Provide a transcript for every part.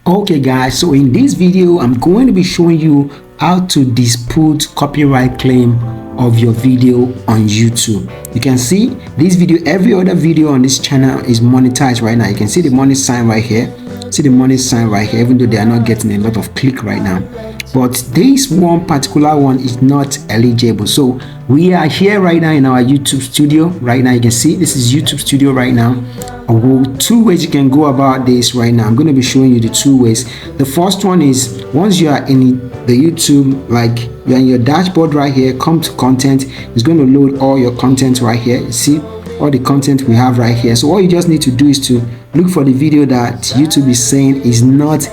Okay guys, so in this video I'm going to be showing you how to dispute copyright claim of your video on YouTube. You can see this video, every other video on this channel is monetized right now. You can see the money sign right here. See the money sign right here, even though they are not getting a lot of click right now. But this one particular one is not eligible. So we are here right now in our YouTube studio. Right now you can see this is YouTube studio right now. Two ways you can go about this right now. I'm going to be showing you the two ways. The first one is once you are in the YouTube, like you're in your dashboard right here, come to content. It's going to load all your content right here. You see all the content we have right here. So all you just need to do is to look for the video that YouTube is saying is not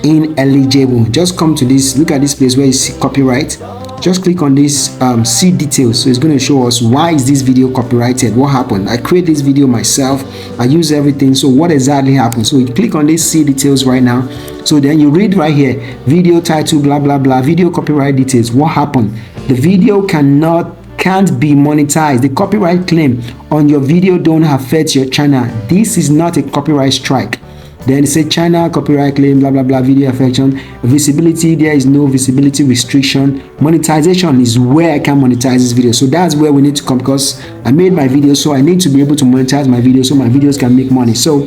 ineligible. Just come to this, look at this place where you see copyright. Just click on this see details. So it's going to show us why is this video copyrighted, what happened. I create this video myself, I use everything, so what exactly happened. So you click on this see details right now. So then you read right here, video title blah blah blah, video copyright details. What happened? The video can't be monetized. The copyright claim on your video don't affect your channel. This is not a copyright strike. Then it says China copyright claim blah blah blah, video affection, visibility, there is no visibility restriction. Monetization is where I can monetize this video. So that's where we need to come, because I made my video, so I need to be able to monetize my video so my videos can make money. So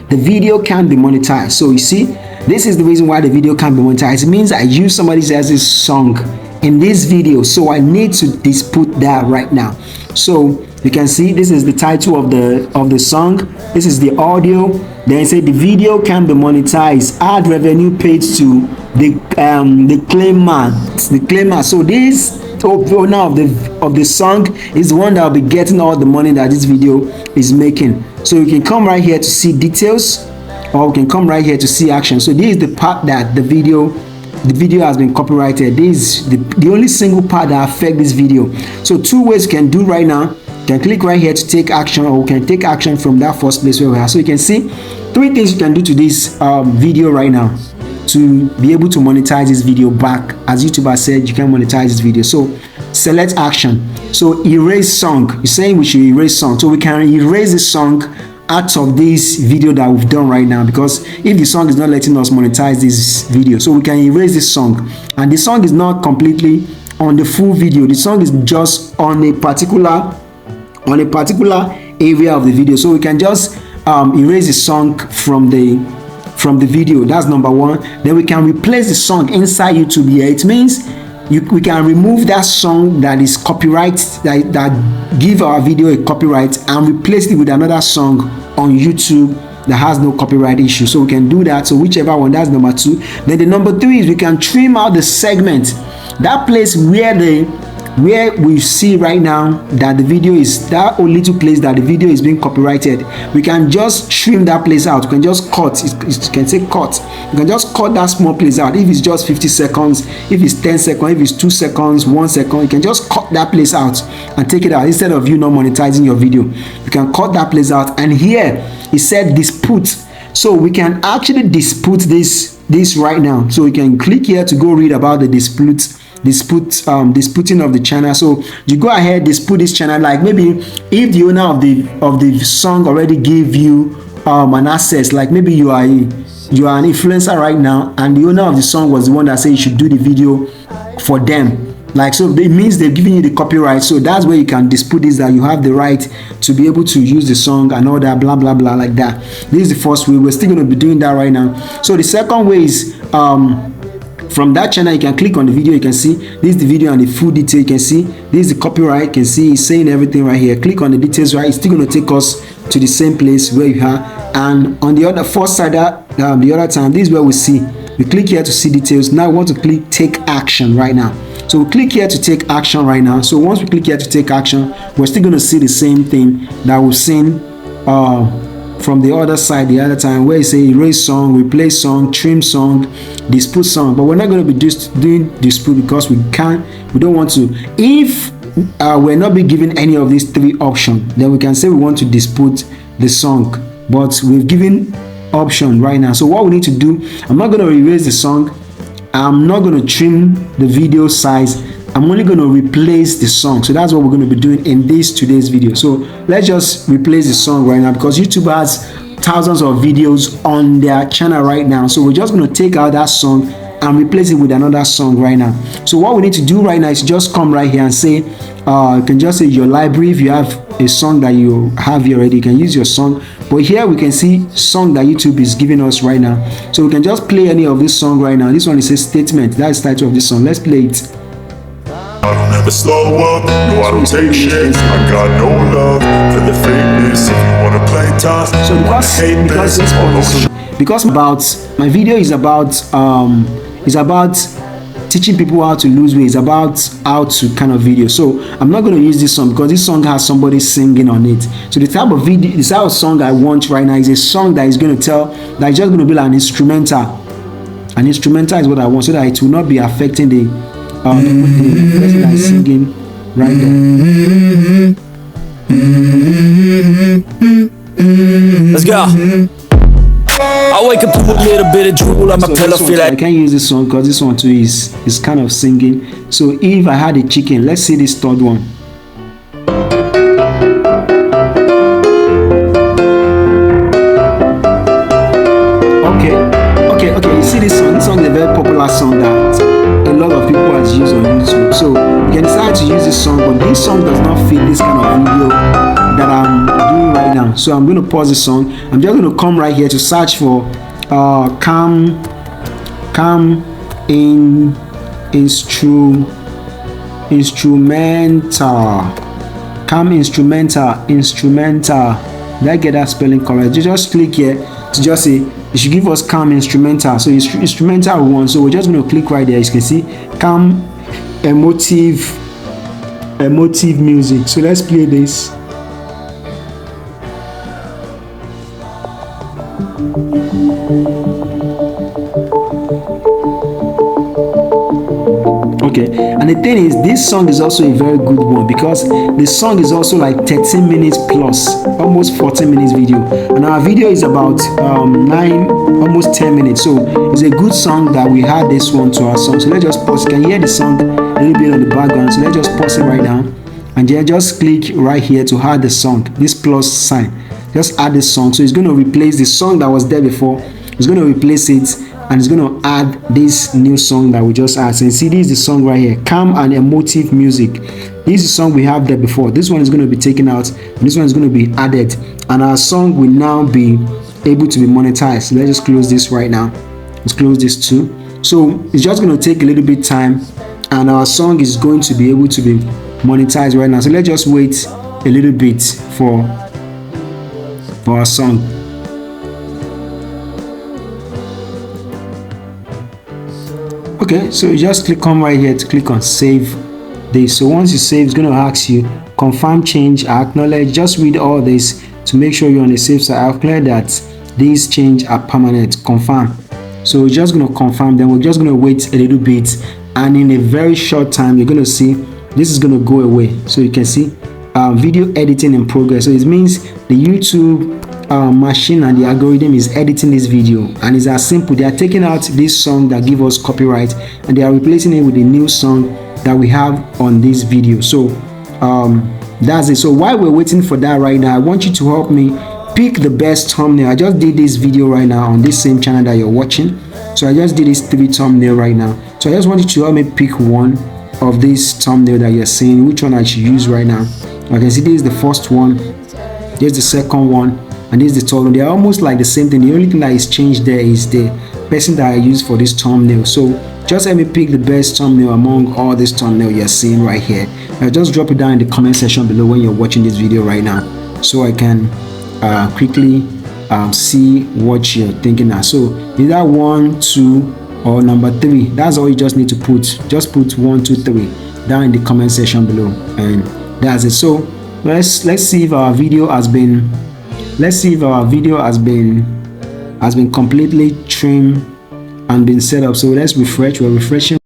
the video can be monetized. So you see, this is the reason why the video can be monetized. It means I use somebody else's song in this video, so I need to dispute that right now. So you can see this is the title of the song, this is the audio. Then it say the video can be monetized, add revenue paid to the claimer. So this owner of the song is the one that will be getting all the money that this video is making. So you can come right here to see details, or you can come right here to see action. So this is the part that the video has been copyrighted. This is the only single part that affect this video. So two ways you can do right now. You can click right here to take action, or we can take action from that first place where we are. So you can see three things you can do to this video right now to be able to monetize this video back. As YouTube has said, you can monetize this video. So select action. So erase song. You're saying we should erase song. So we can erase the song out of this video that we've done right now, because if the song is not letting us monetize this video, so we can erase this song. And the song is not completely on the full video. The song is just on a particular area of the video. So we can just erase the song from the video. That's number one. Then we can replace the song inside YouTube here. It means we can remove that song that is copyright, that give our video a copyright, and replace it with another song on YouTube that has no copyright issue. So we can do that. So whichever one, that's number two. Then the number three is we can trim out the segment, that place where we see right now that the video is, that little place that the video is being copyrighted. We can just trim that place out. We can just cut. You can say cut. You can just cut that small place out. If it's just 50 seconds, if it's 10 seconds, if it's 2 seconds, 1 second, you can just cut that place out and take it out. Instead of you not monetizing your video, you can cut that place out. And here it said dispute. So we can actually dispute this right now. So you can click here to go read about the disputing of the channel. So you go ahead, dispute this channel. Like maybe if the owner of the song already gave you an access, like maybe you are an influencer right now, and the owner of the song was the one that said you should do the video for them. Like, so it means they've given you the copyright. So that's where you can dispute this, that you have the right to be able to use the song and all that, blah blah blah, like that. This is the first way. We're still going to be doing that right now. So the second way is from that channel, you can click on the video. You can see this is the video and the full detail. You can see this is the copyright. You can see it's saying everything right here. Click on the details, right? It's still going to take us to the same place where you are. And on the other first side, the other time, this is where we see. We click here to see details. Now we want to click take action right now. So we click here to take action right now. So once we click here to take action, we're still going to see the same thing that we've seen from the other side the other time, where you say erase song, replace song, trim song, dispute song. But we're not going to be doing dispute, because we don't want to. If we're not be given any of these three options, then we can say we want to dispute the song, but we've given option right now. So what we need to do, I'm not going to erase the song, I'm not going to trim the video size, I'm only going to replace the song. So that's what we're going to be doing in today's video. So let's just replace the song right now, because YouTube has thousands of videos on their channel right now. So we're just going to take out that song and replace it with another song right now. So what we need to do right now is just come right here and say, you can just say your library. If you have a song that you have here already, you can use your song. But here we can see song that YouTube is giving us right now. So we can just play any of this song right now. This one is a statement. That's the title of this song. Let's play it. I don't ever slow up, no I don't take shit. I got no love for the fakeness. If you wanna play tough, so because my video is about teaching people how to lose weight. It's about how to kind of video. So I'm not going to use this song because this song has somebody singing on it. So the type of video, the type of song I want right now is a song that is going to tell, that is just going to be like an instrumental. An instrumental is what I want, so that it will not be affecting the person that is singing right there. Let's go. I wake up to a little bit of drool on my pillow. Feel like I can't use this one because this one too is kind of singing. So if I had a chicken, let's see this third one. Okay. You see this song? This song is a very popular song that a lot of people has used on YouTube. So you can decide to use this song, but this song does not fit this kind of video that I'm doing right now. So I'm going to pause the song. I'm just going to come right here to search for calm instrumental. Did I get that spelling correct? You just click here to just say it should give us calm instrumental. So it's instrumental one. So we're just going to click right there. As you can see, calm emotive music. So let's play this. Okay, and the thing is, this song is also a very good one because the song is also like 13 minutes plus, almost 14 minutes video, and our video is about almost 10 minutes. So it's a good song that we add this one to our song. So let's just pause. You can hear the song a little bit on the background. So let's just pause it right now, and then just click right here to add the song. This plus sign, just add the song. So it's going to replace the song that was there before. It's going to replace it, and it's going to add this new song that we just added. So you see, this is the song right here, calm and emotive music. This is the song we have there before. This one is going to be taken out, and this one is going to be added, and our song will now be able to be monetized. So let's just close this right now. Let's close this too. So it's just going to take a little bit time, and our song is going to be able to be monetized right now. So let's just wait a little bit for our song. Okay, so you just come right here to click on save this. So once you save, it's going to ask you confirm change, acknowledge. Just read all this to make sure you're on the safe side. I'll clear that these change are permanent. Confirm. So we're just going to confirm, then we're just going to wait a little bit, and in a very short time you're going to see this is going to go away. So you can see video editing in progress. So it means the YouTube machine and the algorithm is editing this video, and it's as simple. They are taking out this song that give us copyright, and they are replacing it with a new song that we have on this video. So that's it. So while we're waiting for that right now, I want you to help me pick the best thumbnail. I just did this video right now on this same channel that you're watching. So I just did this 3 thumbnail right now. So I just want you to help me pick one of these thumbnail that you're seeing, which one I should use right now. I can see this is the first one, this is the second one, and this is the third one. They are almost like the same thing. The only thing that is changed there is the person that I used for this thumbnail. So just let me pick the best thumbnail among all this thumbnail you're seeing right here. I'll just drop it down in the comment section below when you're watching this video right now, so I can quickly see what you're thinking now. So either 1, 2, or number 3. That's all you just need to put. Just put 1, 2, 3 down in the comment section below, and that's it. So let's see if our video has been completely trimmed and been set up. So let's refresh. We're refreshing.